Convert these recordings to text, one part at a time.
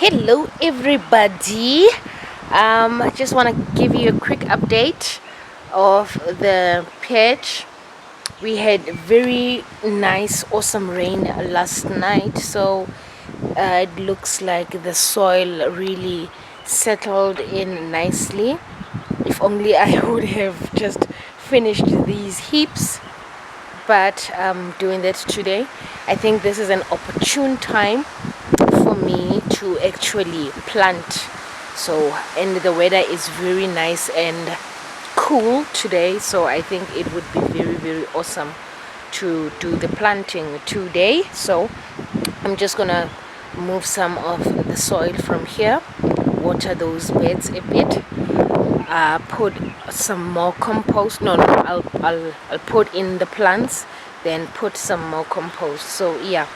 Hello, everybody. I just want to give you a quick update of the pitch. We had very nice, awesome rain last night, so it looks like the soil really settled in nicely. If only I would have just finished these heaps, but I'm doing that today. I think this is an opportune time for me to actually plant. So, and the weather is very nice and cool today, so I think it would be very awesome to do the planting today. So I'm just gonna move some of the soil from here, water those beds a bit, put some more compost. No, I'll put in the plants, then put some more compost. So yeah,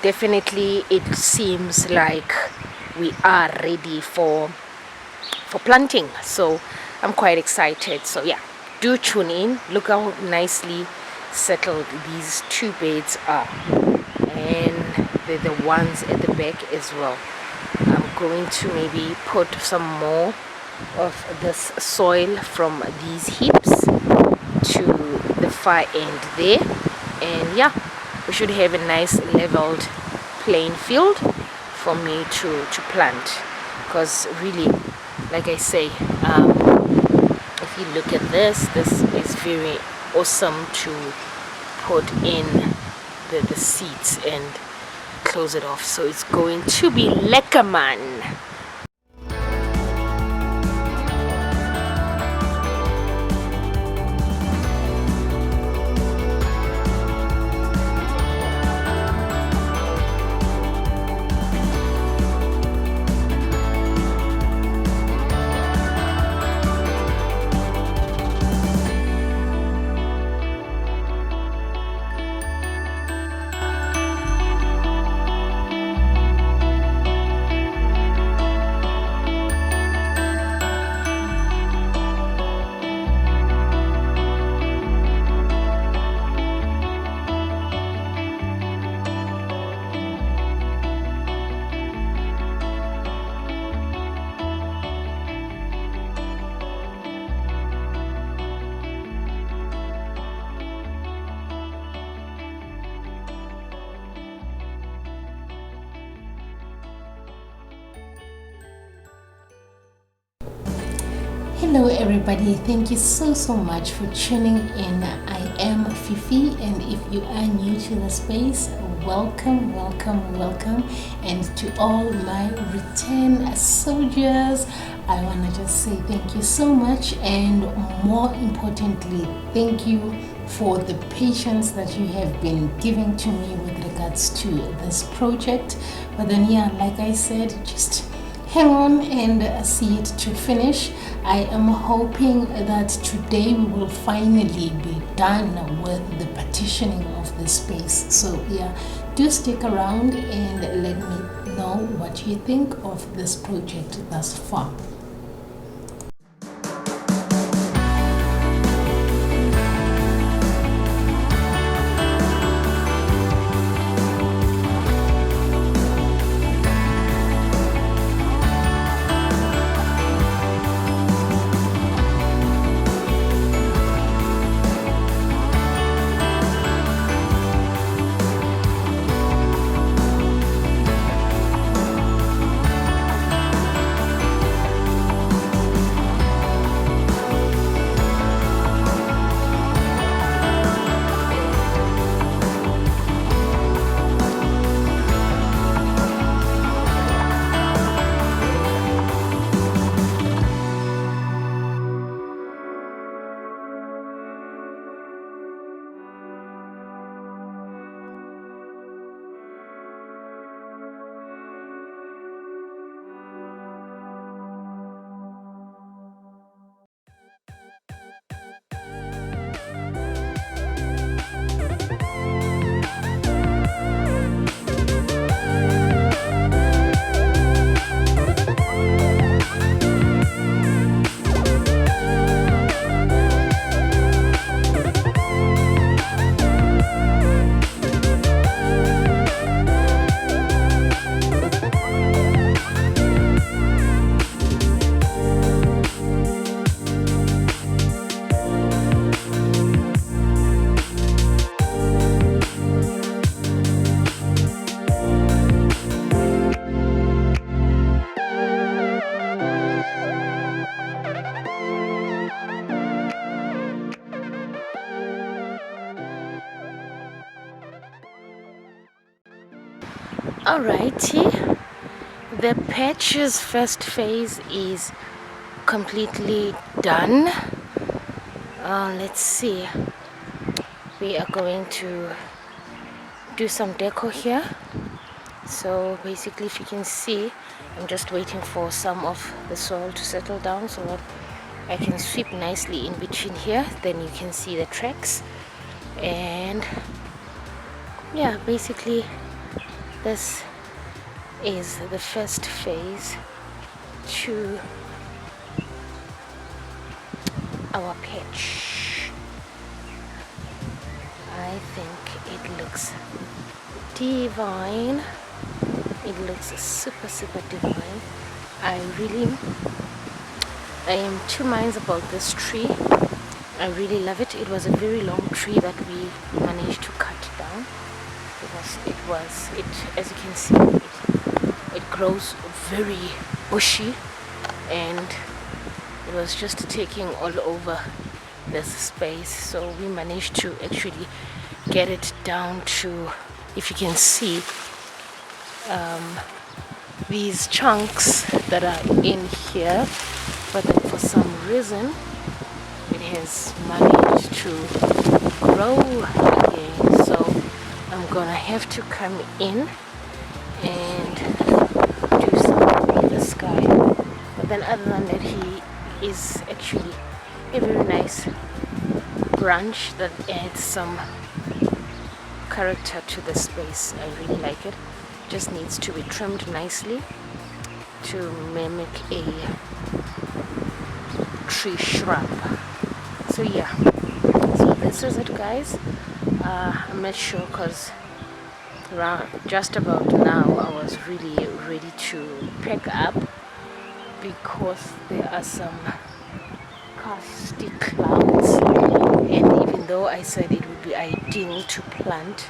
definitely it seems like we are ready for planting, so I'm quite excited. So yeah, do tune in. Look how nicely settled these two beds are, and the ones at the back as well. I'm going to maybe put some more of this soil from these heaps to the far end there, and yeah, we should have a nice leveled plain field for me to plant. Because really, like I say, if you look at this is very awesome to put in the seeds and close it off, so it's going to be lekker man. Hello everybody, thank you so much for tuning in. I am Fifi, and if you are new to the space, welcome. And to all my return soldiers, I want to just say thank you so much, and more importantly, thank you for the patience that you have been giving to me with regards to this project. But then yeah, like I said, just hang on and see it to finish. I am hoping that today we will finally be done with the partitioning of the space. So yeah, do stick around and let me know what you think of this project thus far. Alrighty, the patch's first phase is completely done. Let's see, we are going to do some deco here. So basically, if you can see, I'm just waiting for some of the soil to settle down so that I can sweep nicely in between here. Then you can see the tracks. And yeah, basically this is the first phase to our pitch. I think it looks divine. It looks super divine. I am two minds about this tree. I really love it. It was a very long tree that we managed to cut down. As you can see, it grows very bushy, and it was just taking all over this space. So we managed to actually get it down to, if you can see, these chunks that are in here, but then for some reason it has managed to grow again. So I'm gonna have to come in and do something with this guy. But then other than that, he is actually a very nice branch that adds some character to the space. I really like it. Just needs to be trimmed nicely to mimic a tree shrub. So yeah, so this is it, guys. I'm not sure because just about now I was really ready to pack up because there are some caustic clouds, and even though I said it would be ideal to plant,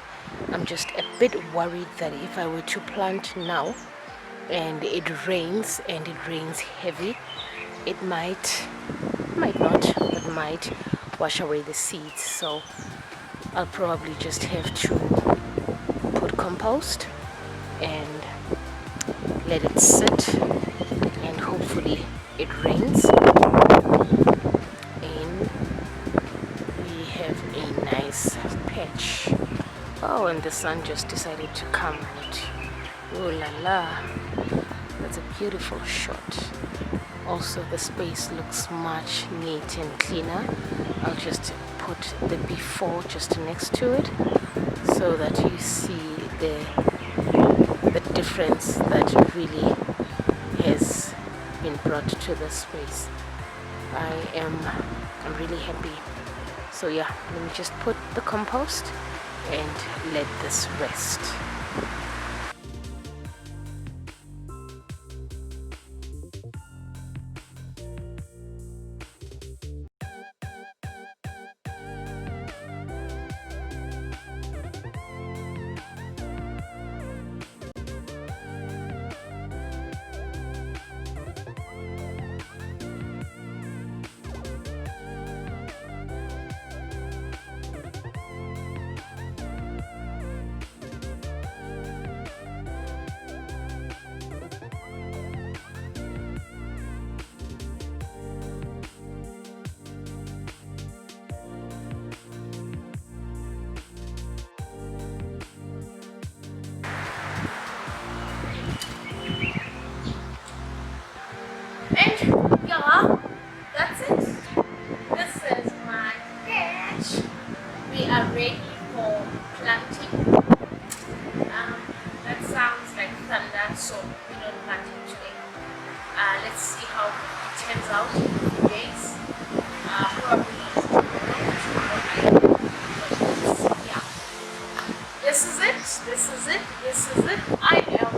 I'm just a bit worried that if I were to plant now and it rains heavy, it might not, but might wash away the seeds. So I'll probably just have to put compost and let it sit, and hopefully it rains and we have a nice patch. Oh, and the sun just decided to come out. Oh la la, that's a beautiful shot. Also, the space looks much neat and cleaner. I'll just put the before just next to it so that you see the difference that really has been brought to the space. I'm really happy. So yeah, let me just put the compost and let this rest. And yeah, that's it. This is my patch. We are ready for planting. That sounds like thunder, so we don't plant it today. Let's see how it turns out in a few days. Probably tomorrow. But yeah, this is it. I am